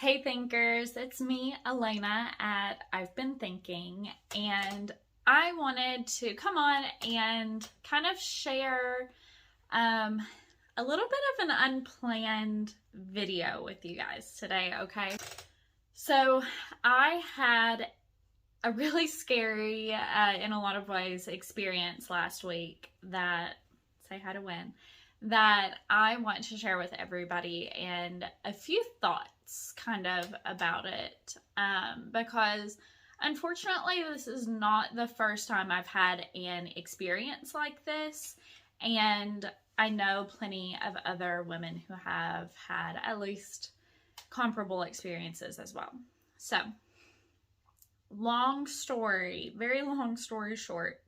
Hey thinkers, it's me, Elena at I've Been Thinking, and I wanted to come on and kind of share um, a little bit of an unplanned video with you guys today, okay? So I had a really scary, in a lot of ways, experience last week that, say hi to Win, that I want to share with everybody, and a few thoughts kind of about it, because unfortunately this is not the first time I've had an experience like this, and I know plenty of other women who have had at least comparable experiences as well. So very long story short,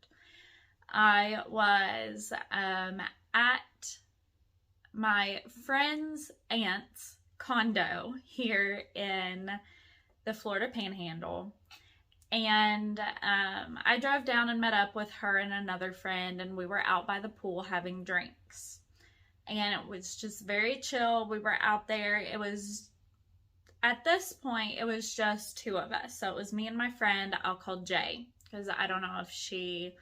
I was at my friend's aunt's condo here in the Florida Panhandle, and I drove down and met up with her and another friend, and we were out by the pool having drinks, and it was just very chill. We were out there. At this point, it was just two of us. So it was me and my friend I'll call Jay, because I don't know if she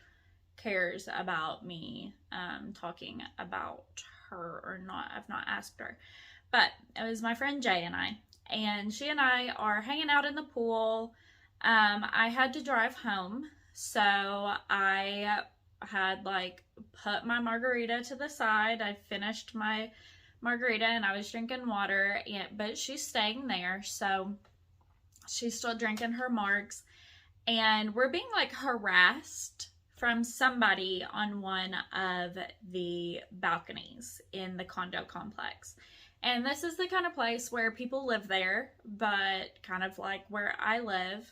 cares about me talking about her or not. I've not asked her. But it was my friend Jay and I. And she and I are hanging out in the pool. I had to drive home. So I had put my margarita to the side. I finished my margarita and I was drinking water, but she's staying there, so she's still drinking her margs, and we're being harassed from somebody on one of the balconies in the condo complex. And this is the kind of place where people live there, but kind of like where I live,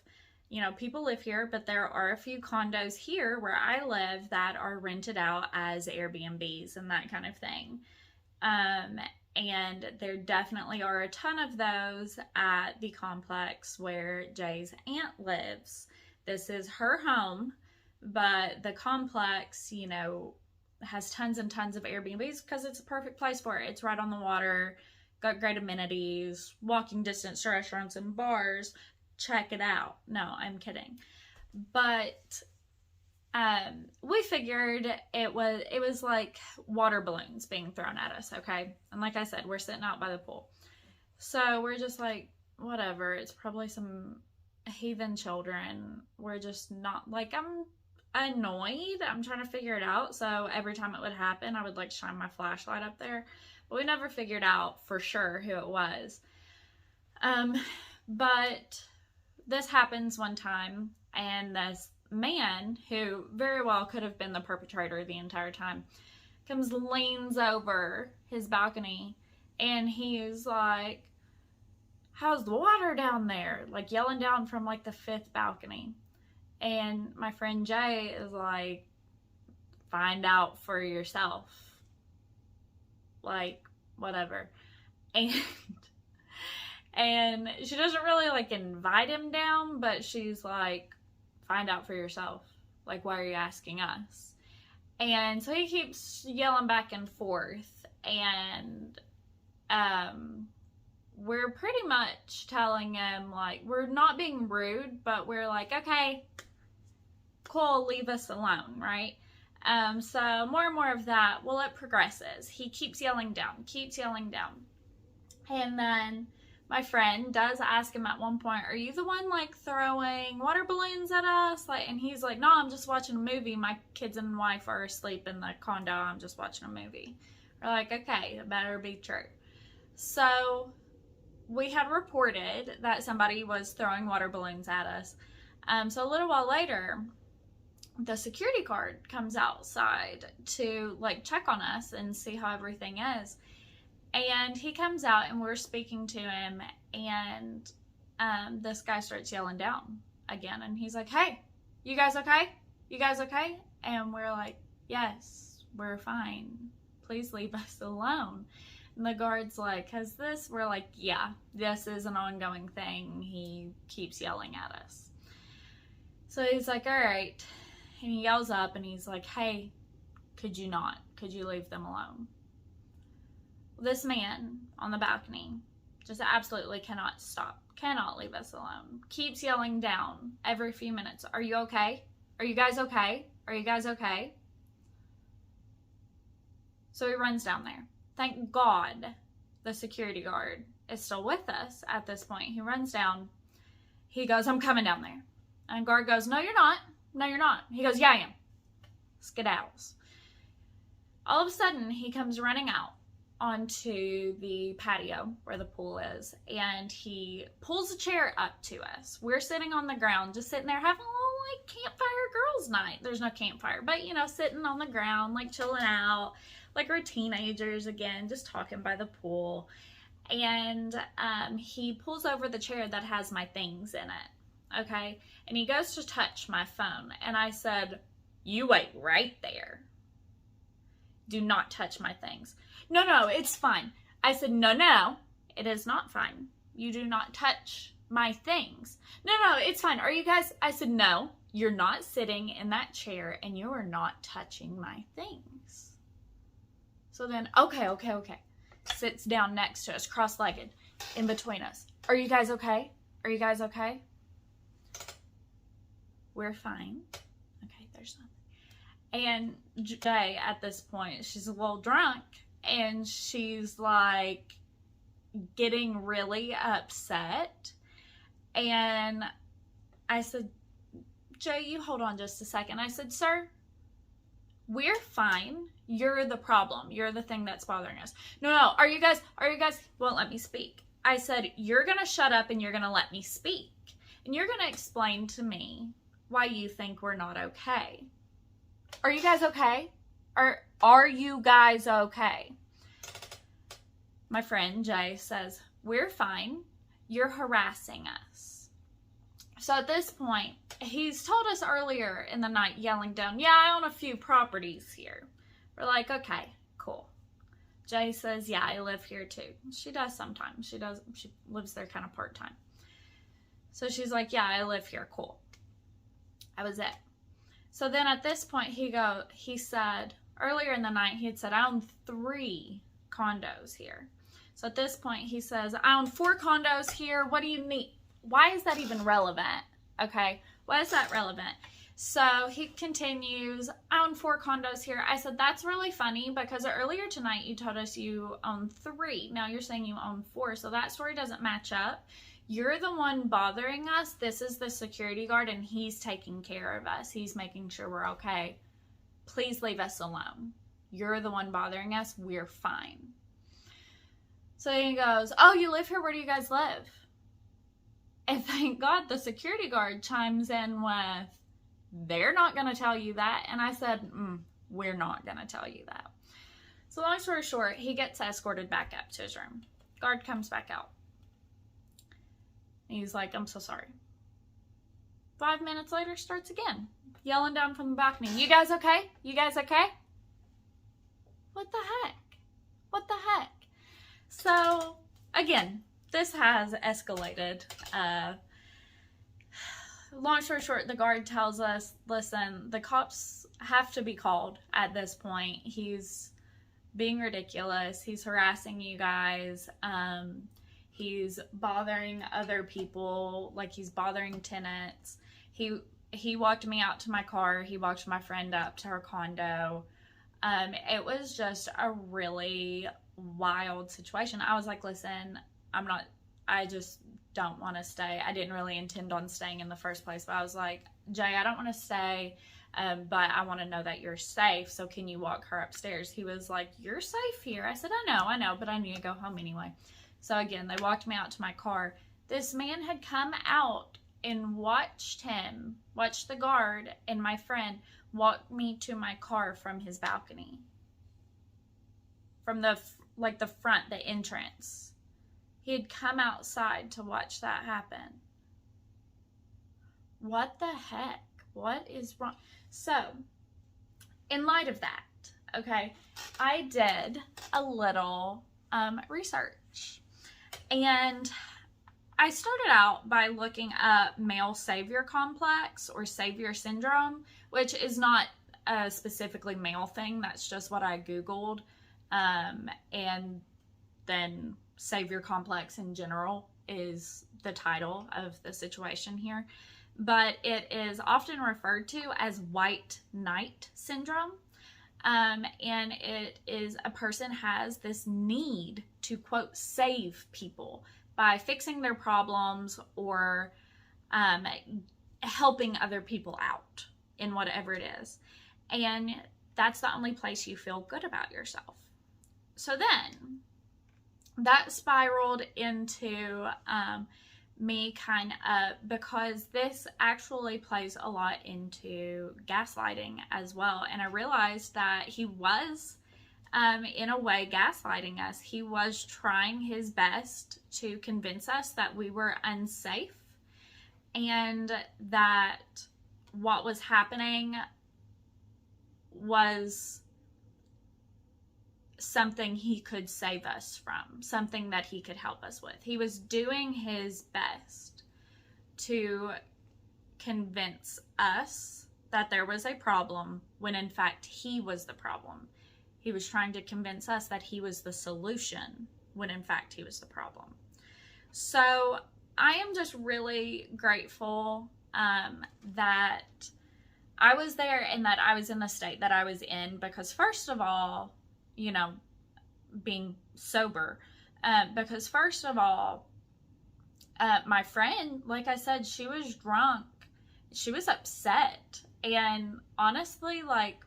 people live here, but there are a few condos here where I live that are rented out as Airbnbs and that kind of thing. And there definitely are a ton of those at the complex where Jay's aunt lives. This is her home, but the complex, has tons and tons of Airbnbs because it's a perfect place for it. It's right on the water, got great amenities, walking distance to restaurants and bars. Check it out. No, I'm kidding. But we figured it was like water balloons being thrown at us, okay? And like I said, we're sitting out by the pool. So we're just like, whatever, it's probably some heathen children. We're just not, I'm annoyed. I'm trying to figure it out. So every time it would happen, I would shine my flashlight up there. But we never figured out for sure who it was. But this happens one time, and this man, who very well could have been the perpetrator the entire time, leans over his balcony, and he's like, "How's the water down there?" Yelling down from the fifth balcony. And my friend Jay is like, "Find out for yourself." Whatever. And she doesn't really invite him down, but she's like, "Find out for yourself. Why are you asking us?" And so he keeps yelling back and forth, and we're pretty much telling him, we're not being rude, but we're like, "Okay, cool, leave us alone," right? So more and more of that, well, it progresses. He keeps yelling down. And then my friend does ask him at one point, "Are you the one throwing water balloons at us?" And he's like, "No, I'm just watching a movie. My kids and wife are asleep in the condo. I'm just watching a movie." We're like, "Okay, it better be true." So we had reported that somebody was throwing water balloons at us. So a little while later, the security guard comes outside to check on us and see how everything is. And he comes out, and we're speaking to him, and this guy starts yelling down again, and he's like, "Hey, you guys okay? You guys okay?" And we're like, "Yes, we're fine. Please leave us alone." And the guard's like, "Has this?" We're like, "Yeah, this is an ongoing thing. He keeps yelling at us." So he's like, "All right." And he yells up, and he's like, "Hey, could you leave them alone?" This man on the balcony Just absolutely cannot stop. Cannot leave us alone. Keeps yelling down every few minutes. Are you okay? Are you guys okay? Are you guys okay? So he runs down there. Thank God the security guard is still with us at this point. He runs down. He goes, I'm coming down there. And guard goes, no, you're not. No, you're not. He goes, yeah, I am. Skedaddles. All of a sudden, he comes running out onto the patio where the pool is, and he pulls a chair up to us. We're sitting on the ground, just sitting there having a little like campfire girls night. There's no campfire, but you know, sitting on the ground, like chilling out, like we're teenagers again, just talking by the pool. And he pulls over the chair that has my things in it, okay? And he goes to touch my phone, and I said, you wait right there. Do not touch my things. No, it's fine. I said, no, it is not fine. You do not touch my things. No, it's fine. Are you guys? I said, no, you're not sitting in that chair and you are not touching my things. So then, okay. Sits down next to us, cross-legged, in between us. Are you guys okay? Are you guys okay? We're fine. Okay, there's nothing. And Jay, at this point, she's a little drunk. And she's like getting really upset. And I said, Jay, you hold on just a second. I said, sir, we're fine. You're the problem. You're the thing that's bothering us. No, are you guys won't let me speak. I said, you're going to shut up and you're going to let me speak. And you're going to explain to me why you think we're not okay. Are you guys okay? Are you guys okay? My friend Jay says, we're fine. You're harassing us. So at this point, he's told us earlier in the night, yelling down, yeah, I own a few properties here. We're like, okay, cool. Jay says, yeah, I live here too. She does sometimes. She lives there kind of part-time. So she's like, yeah, I live here. Cool. That was it. So then at this point, he said, earlier in the night, he had said, I own 3 condos here. So at this point, he says, I own 4 condos here. What do you need? Why is that even relevant? Okay, why is that relevant? So he continues, I own 4 condos here. I said, that's really funny because earlier tonight you told us you own 3. Now you're saying you own 4. So that story doesn't match up. You're the one bothering us. This is the security guard and he's taking care of us. He's making sure we're okay. Please leave us alone. You're the one bothering us. We're fine. So he goes, oh, you live here? Where do you guys live? And thank God the security guard chimes in with, they're not going to tell you that. And I said, we're not going to tell you that. So long story short, he gets escorted back up to his room. Guard comes back out. He's like, I'm so sorry. 5 minutes later, starts again. Yelling down from the balcony. You guys okay? You guys okay? What the heck? What the heck? So, again, this has escalated. Long story short, the guard tells us, listen, the cops have to be called at this point. He's being ridiculous. He's harassing you guys. He's bothering other people, like he's bothering tenants. He walked me out to my car. He walked my friend up to her condo. It was just a really wild situation. I was like, listen, I just don't want to stay. I didn't really intend on staying in the first place, but I was like, Jay, I don't want to stay, but I want to know that you're safe, so can you walk her upstairs? He was like, you're safe here. I said, I know, but I need to go home anyway. So again, they walked me out to my car. This man had come out and watched the guard and my friend walk me to my car from his balcony. From the front, the entrance. He had come outside to watch that happen. What the heck? What is wrong? So, in light of that, okay, I did a little research. And I started out by looking up male savior complex or savior syndrome, which is not a specifically male thing. That's just what I Googled and then savior complex in general is the title of the situation here. But it is often referred to as white knight syndrome. And it is a person has this need to, quote, save people by fixing their problems or helping other people out in whatever it is. And that's the only place you feel good about yourself. So then that spiraled into me kind of, because this actually plays a lot into gaslighting as well. And I realized that he was, in a way, gaslighting us. He was trying his best to convince us that we were unsafe and that what was happening was something he could save us from, something that he could help us with. He was doing his best to convince us that there was a problem when in fact he was the problem. He was trying to convince us that he was the solution when in fact he was the problem. So I am just really grateful that I was there and that I was in the state that I was in, because first of all, you know, being sober, because first of all, my friend, like I said, she was drunk, she was upset, and honestly, like,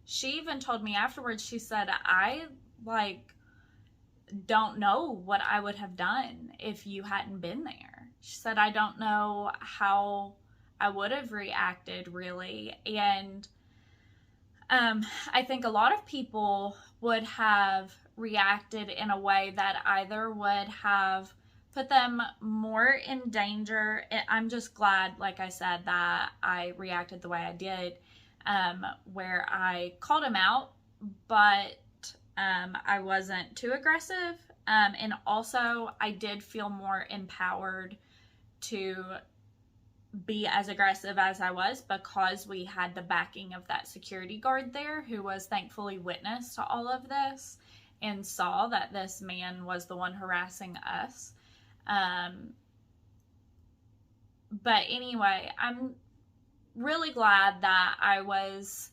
she even told me afterwards, she said, I, like, don't know what I would have done if you hadn't been there. She said, I don't know how I would have reacted, really. And I think a lot of people would have reacted in a way that either would have put them more in danger. I'm just glad, like I said, that I reacted the way I did, where I called him out, but I wasn't too aggressive. And also I did feel more empowered to be as aggressive as I was, because we had the backing of that security guard there, who was thankfully witness to all of this and saw that this man was the one harassing us. But anyway, I'm really glad that I was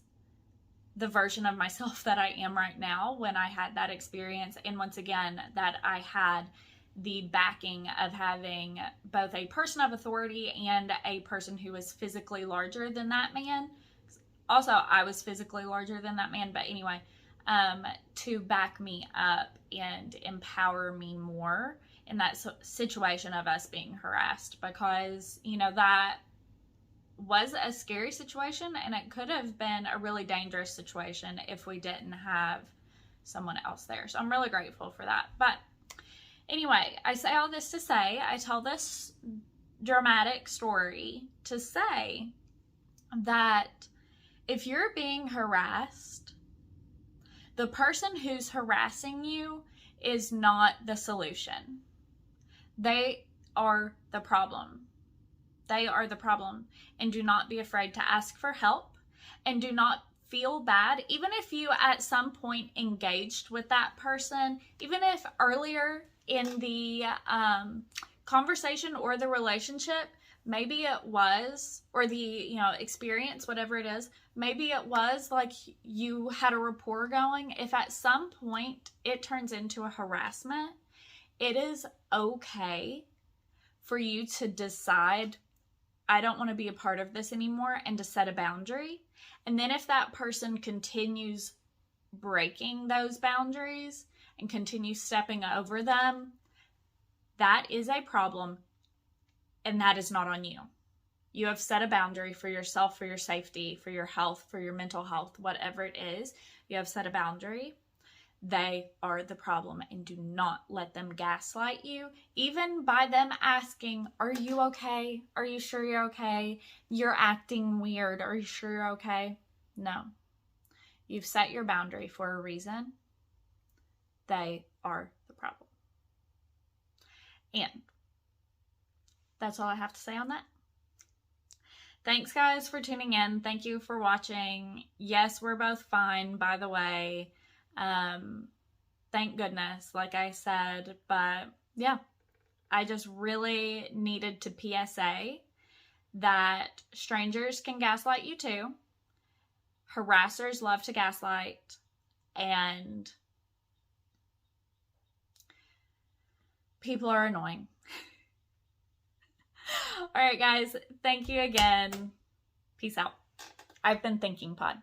the version of myself that I am right now when I had that experience. And once again, that I had the backing of having both a person of authority and a person who was physically larger than that man. Also, I was physically larger than that man, but anyway, to back me up and empower me more in that situation of us being harassed, because, you know, that was a scary situation and it could have been a really dangerous situation if we didn't have someone else there. So I'm really grateful for that. But anyway, I say all this to say, I tell this dramatic story to say that if you're being harassed, the person who's harassing you is not the solution. They are the problem. They are the problem. And do not be afraid to ask for help, and do not feel bad, even if you at some point engaged with that person, even if earlier in the conversation or the relationship, maybe it was, or the, you know, experience, whatever it is, maybe it was like you had a rapport going. If at some point it turns into a harassment, it is okay for you to decide, I don't want to be a part of this anymore, and to set a boundary. And then if that person continues breaking those boundaries and continues stepping over them, that is a problem, and that is not on you. You have set a boundary for yourself, for your safety, for your health, for your mental health, whatever it is. You have set a boundary. They are the problem, and do not let them gaslight you, even by them asking, are you okay? Are you sure you're okay? You're acting weird. Are you sure you're okay? No. You've set your boundary for a reason. They are the problem. And that's all I have to say on that. Thanks, guys, for tuning in. Thank you for watching. Yes, we're both fine, by the way. thank goodness, like I said. But yeah, I just really needed to PSA that strangers can gaslight you too. Harassers love to gaslight, and people are annoying. All right, guys, thank you again. Peace out. I've been Thinking Pod.